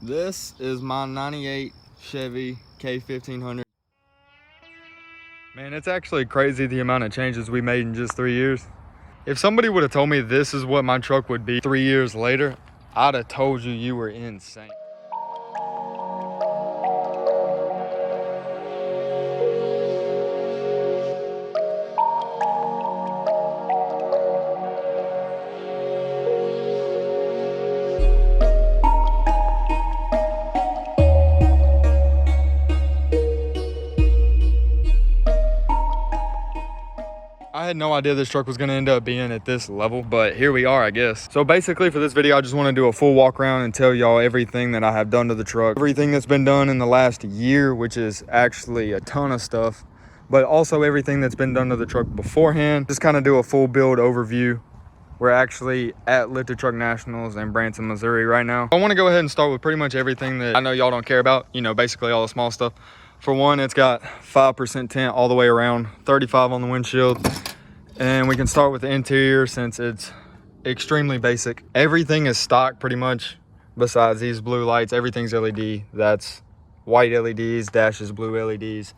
This is my 98 Chevy K1500. Man, it's actually crazy the amount of changes we made in just 3 years. If somebody would have told me this is what my truck would be 3 years later, I'd have told you were insane. I had no idea this truck was gonna end up being at this level, but here we are, I guess. So basically for this video, I just wanna do a full walk around and tell y'all everything that I have done to the truck. Everything that's been done in the last year, which is actually a ton of stuff, but also everything that's been done to the truck beforehand. Just kind of do a full build overview. We're actually at Lifted Truck Nationals in Branson, Missouri right now. I wanna go ahead and start with pretty much everything that I know y'all don't care about, you know, basically all the small stuff. For one, it's got 5% tint all the way around, 35 on the windshield. And we can start with the interior since it's extremely basic. Everything is stock pretty much, besides these blue lights. Everything's LED. That's white LEDs, dashes blue LEDs.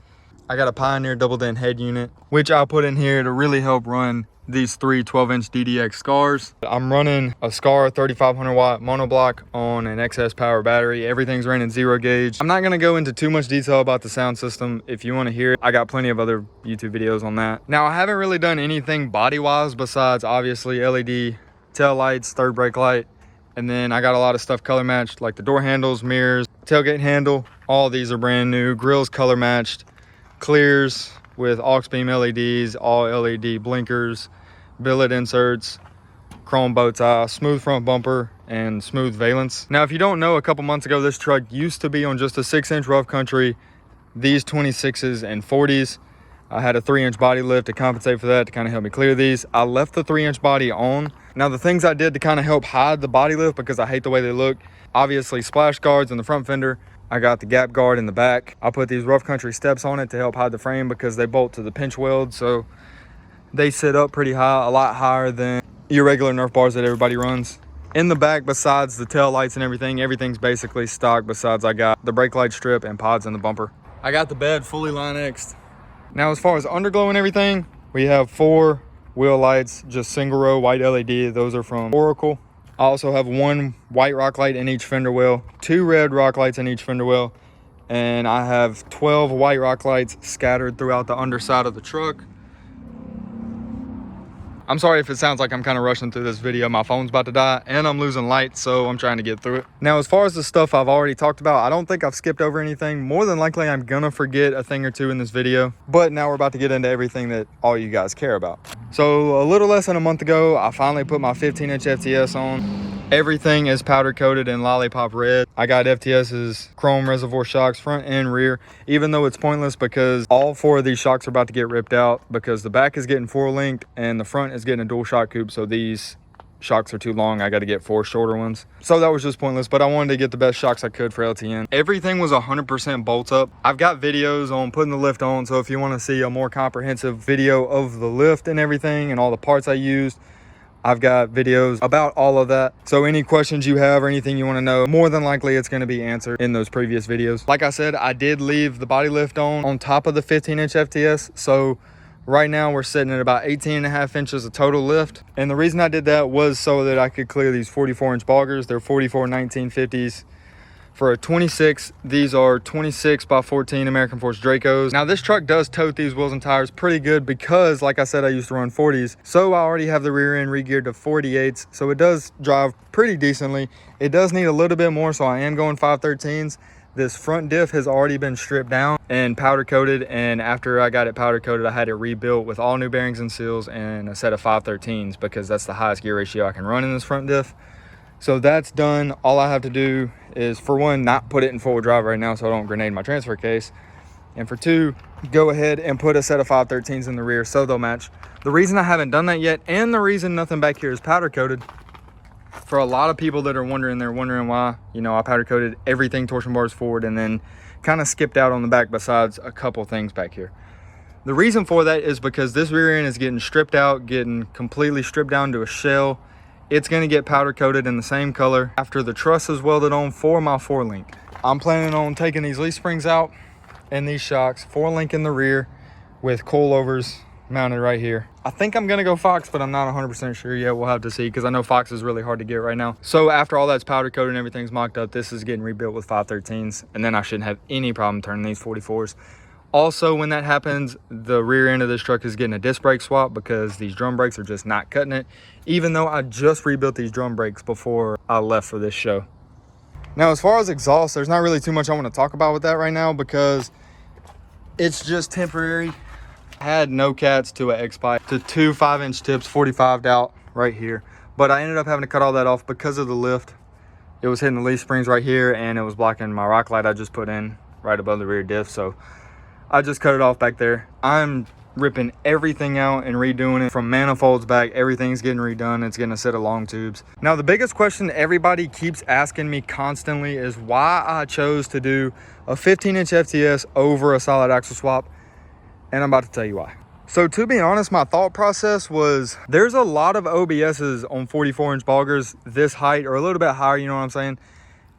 I got a Pioneer double dent head unit, which I'll put in here to really help run these three 12-inch DDX Scars. I'm running a Scar 3500 watt monoblock on an excess power battery. Everything's running 0 gauge. I'm not gonna go into too much detail about the sound system. If you wanna hear it, I got plenty of other YouTube videos on that. Now, I haven't really done anything body-wise besides obviously LED tail lights, third brake light, and then I got a lot of stuff color matched, like the door handles, mirrors, tailgate handle. All these are brand new. Grills color matched, clears with aux beam LEDs, all LED blinkers, billet inserts, chrome bow tie, smooth front bumper, and smooth valence. Now, if you don't know, a couple months ago, this truck used to be on just a 6-inch rough country, these 26s and 40s. I had a 3-inch body lift to compensate for that, to kind of help me clear these. I left the 3-inch body on. Now, the things I did to kind of help hide the body lift, because I hate the way they look, obviously splash guards in the front fender. I got the gap guard in the back. I put these rough country steps on it to help hide the frame because they bolt to the pinch weld, so they sit up pretty high, a lot higher than your regular Nerf bars that everybody runs. In the back, besides the tail lights and everything, everything's basically stock, besides I got the brake light strip and pods in the bumper. I got the bed fully Line-X'd. Now, as far as underglow and everything, we have 4 wheel lights, just single row white LED. Those are from Oracle. I also have 1 white rock light in each fender well, 2 red rock lights in each fender well, and I have 12 white rock lights scattered throughout the underside of the truck. I'm sorry if it sounds like I'm kind of rushing through this video. My phone's about to die and I'm losing light, so I'm trying to get through it. Now, as far as the stuff I've already talked about, I don't think I've skipped over anything. More than likely, I'm gonna forget a thing or two in this video, but now we're about to get into everything that all you guys care about. So a little less than a month ago, I finally put my 15-inch FTS on. Everything is powder coated in lollipop red. I got FTS's chrome reservoir shocks front and rear, even though it's pointless because all 4 of these shocks are about to get ripped out because the back is getting 4-linked and the front is getting a dual shock coupe. So these shocks are too long. I got to get 4 shorter ones. So that was just pointless, but I wanted to get the best shocks I could for LTN. Everything was 100% bolt up. I've got videos on putting the lift on. So if you want to see a more comprehensive video of the lift and everything and all the parts I used, I've got videos about all of that. So any questions you have or anything you want to know, more than likely it's going to be answered in those previous videos. Like I said, I did leave the body lift on top of the 15-inch FTS. So right now we're sitting at about 18.5 inches of total lift. And the reason I did that was so that I could clear these 44-inch Boggers. They're 44 1950s. For a 26, these are 26 by 14 American Force Dracos. Now, this truck does tote these wheels and tires pretty good because, like I said, I used to run 40s. So I already have the rear end re-geared to 48s. So it does drive pretty decently. It does need a little bit more, so I am going 513s. This front diff has already been stripped down and powder coated. And after I got it powder coated, I had it rebuilt with all new bearings and seals and a set of 513s because that's the highest gear ratio I can run in this front diff. So that's done. All I have to do is, for one, not put it in four-wheel drive right now so I don't grenade my transfer case. And for 2, go ahead and put a set of 513s in the rear so they'll match. The reason I haven't done that yet, and the reason nothing back here is powder coated, for a lot of people that are wondering, they're wondering why, you know, I powder coated everything torsion bars forward and then kind of skipped out on the back besides a couple things back here. The reason for that is because this rear end is getting stripped out, getting completely stripped down to a shell. it's going to get powder coated in the same color after the truss is welded on for my 4-link. I'm planning on taking these leaf springs out and these shocks, 4-link in the rear with coilovers mounted right here. I think I'm gonna go Fox, but I'm not 100% sure yet. We'll have to see, because I know Fox is really hard to get right now. So after all that's powder coated and everything's mocked up, this is getting rebuilt with 513s, and then I shouldn't have any problem turning these 44s. Also, when that happens, the rear end of this truck is getting a disc brake swap, because these drum brakes are just not cutting it, even though I just rebuilt these drum brakes before I left for this show. Now, as far as exhaust, there's not really too much I want to talk about with that right now, because it's just temporary. I had no cats to an X-pipe to 2 5-inch tips, 45'd out right here, but I ended up having to cut all that off because of the lift. It was hitting the leaf springs right here, and it was blocking my rock light I just put in right above the rear diff, so I just cut it off back there. I'm ripping everything out and redoing it from manifolds back. Everything's getting redone. It's getting a set of long tubes. Now, the biggest question everybody keeps asking me constantly is why I chose to do a 15-inch FTS over a solid axle swap, and I'm about to tell you why. So to be honest, my thought process was there's a lot of OBSs on 44-inch Boggers this height or a little bit higher, you know what I'm saying?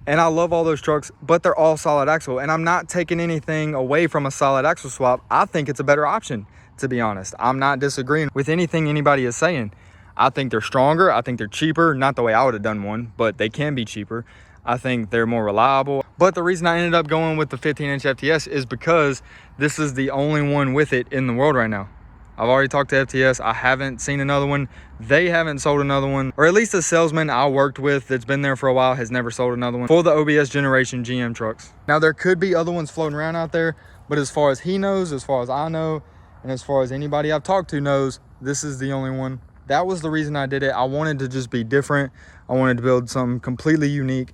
And I love all those trucks, but they're all solid axle, and I'm not taking anything away from a solid axle swap. I think it's a better option, to be honest. I'm not disagreeing with anything anybody is saying. I think they're stronger. I think they're cheaper. Not the way I would have done one, but they can be cheaper. I think they're more reliable. But the reason I ended up going with the 15-inch FTS is because this is the only one with it in the world right now. I've already talked to FTS. I haven't seen another one. They haven't sold another one, or at least the salesman I worked with that's been there for a while has never sold another one for the OBS generation GM trucks. Now, there could be other ones floating around out there, but as far as he knows, as far as I know, and as far as anybody I've talked to knows, this is the only one. That was the reason I did it. I wanted to just be different. I wanted to build something completely unique.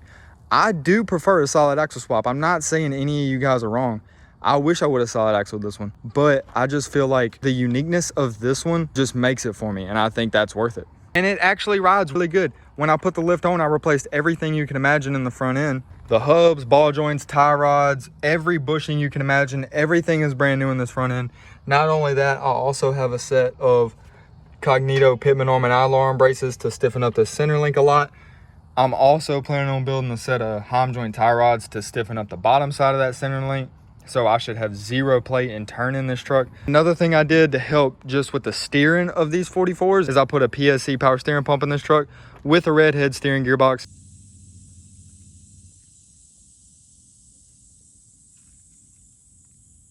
I do prefer a solid axle swap. I'm not saying any of you guys are wrong. I wish I would have solid axled this one, but I just feel like the uniqueness of this one just makes it for me, and I think that's worth it. And it actually rides really good. When I put the lift on, I replaced everything you can imagine in the front end. The hubs, ball joints, tie rods, every bushing you can imagine, everything is brand new in this front end. Not only that, I also have a set of Cognito Pitman arm and idler arm braces to stiffen up the center link a lot. I'm also planning on building a set of Heim joint tie rods to stiffen up the bottom side of that center link. So I should have 0 plate and turn in this truck. Another thing I did to help just with the steering of these 44s is I put a PSC power steering pump in this truck with a red head steering gearbox.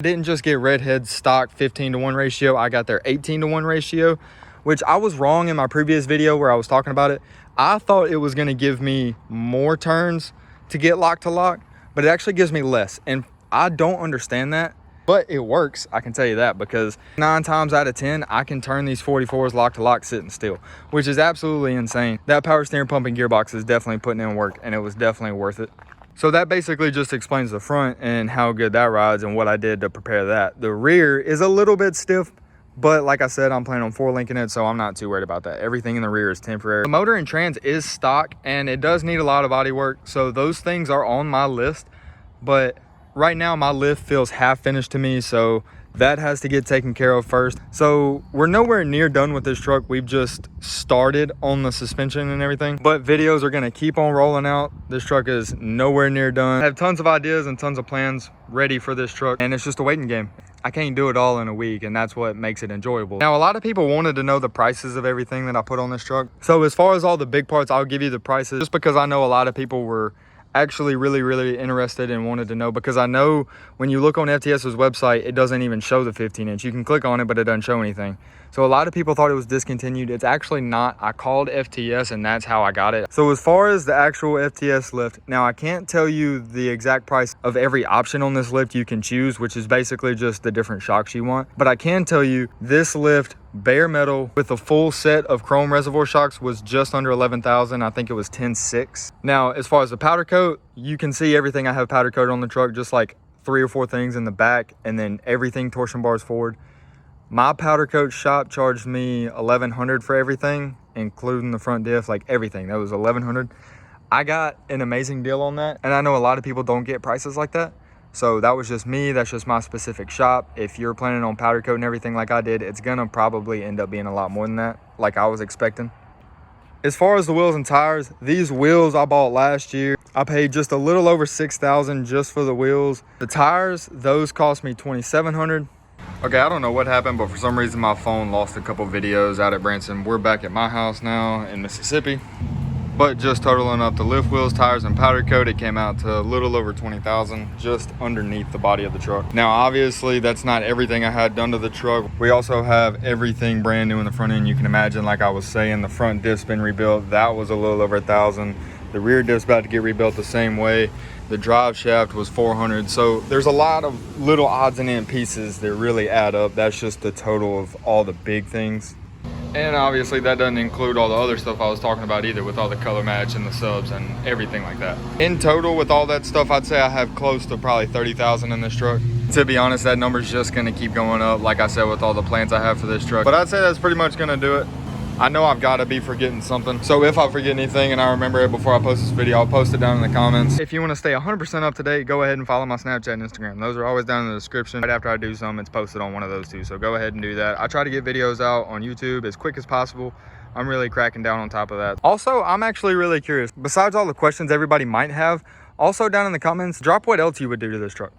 I didn't just get red head stock 15-to-1 ratio. I got their 18-to-1 ratio, which I was wrong in my previous video where I was talking about it. I thought it was going to give me more turns to get lock to lock, but it actually gives me less. And I don't understand that, but it works. I can tell you that, because 9 times out of 10, I can turn these 44s lock to lock sitting still, which is absolutely insane. That power steering pump and gearbox is definitely putting in work, and it was definitely worth it. So that basically just explains the front and how good that rides and what I did to prepare that. The rear is a little bit stiff, but like I said, I'm planning on 4-linking it, so I'm not too worried about that. Everything in the rear is temporary. The motor and trans is stock, and it does need a lot of body work, so those things are on my list. But right now, my lift feels half finished to me, so that has to get taken care of first. So we're nowhere near done with this truck. We've just started on the suspension and everything, but videos are gonna keep on rolling out. This truck is nowhere near done. I have tons of ideas and tons of plans ready for this truck, and it's just a waiting game. I can't do it all in a week, and that's what makes it enjoyable. Now, a lot of people wanted to know the prices of everything that I put on this truck. So as far as all the big parts, I'll give you the prices, just because I know a lot of people were actually really interested and wanted to know, because I know when you look on FTS's website, it doesn't even show the 15-inch. You can click on it, but it doesn't show anything. So a lot of people thought it was discontinued. It's actually not. I called FTS, and that's how I got it. So as far as the actual FTS lift, now I can't tell you the exact price of every option on this lift you can choose, which is basically just the different shocks you want. But I can tell you this lift, bare metal with a full set of chrome reservoir shocks, was just under 11,000. I think it was 10,600. Now, as far as the powder coat, you can see everything I have powder coated on the truck, just like 3 or 4 things in the back, and then everything torsion bars forward. My powder coat shop charged me $1,100 for everything, including the front diff, like everything. That was $1,100. I got an amazing deal on that, and I know a lot of people don't get prices like that. So that was just me. That's just my specific shop. If you're planning on powder coat and everything like I did, it's gonna probably end up being a lot more than that, like I was expecting. As far as the wheels and tires, these wheels I bought last year. I paid just a little over $6,000 just for the wheels. The tires, those cost me $2,700. Okay, I don't know what happened, but for some reason my phone lost a couple videos out at Branson. We're back at my house now in Mississippi. But just totaling up the lift wheels, tires, and powder coat, it came out to a little over $20,000 just underneath the body of the truck. Now, obviously, that's not everything I had done to the truck. We also have everything brand new in the front end. You can imagine, like I was saying, the front diff's been rebuilt. That was a little over $1,000. The rear diff's about to get rebuilt the same way. The drive shaft was $400. So there's a lot of little odds and end pieces that really add up. That's just the total of all the big things. And obviously that doesn't include all the other stuff I was talking about either, with all the color match and the subs and everything like that. In total, with all that stuff, I'd say I have close to probably $30,000 in this truck. To be honest, that number's just gonna keep going up, like I said, with all the plans I have for this truck. But I'd say that's pretty much gonna do it. I know I've got to be forgetting something. So if I forget anything and I remember it before I post this video, I'll post it down in the comments. If you want to stay 100% up to date, go ahead and follow my Snapchat and Instagram. Those are always down in the description. Right after I do something, it's posted on one of those two. So go ahead and do that. I try to get videos out on YouTube as quick as possible. I'm really cracking down on top of that. Also, I'm actually really curious. Besides all the questions everybody might have, also down in the comments, drop what else you would do to this truck.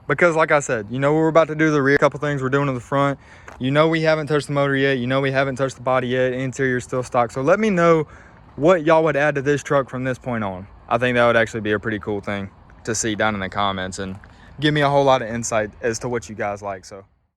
Because like I said, you know, we're about to do the rear, couple things we're doing to the front. You know, we haven't touched the motor yet. You know, we haven't touched the body yet. Interior's still stock. So let me know what y'all would add to this truck from this point on. I think that would actually be a pretty cool thing to see down in the comments and give me a whole lot of insight as to what you guys like. So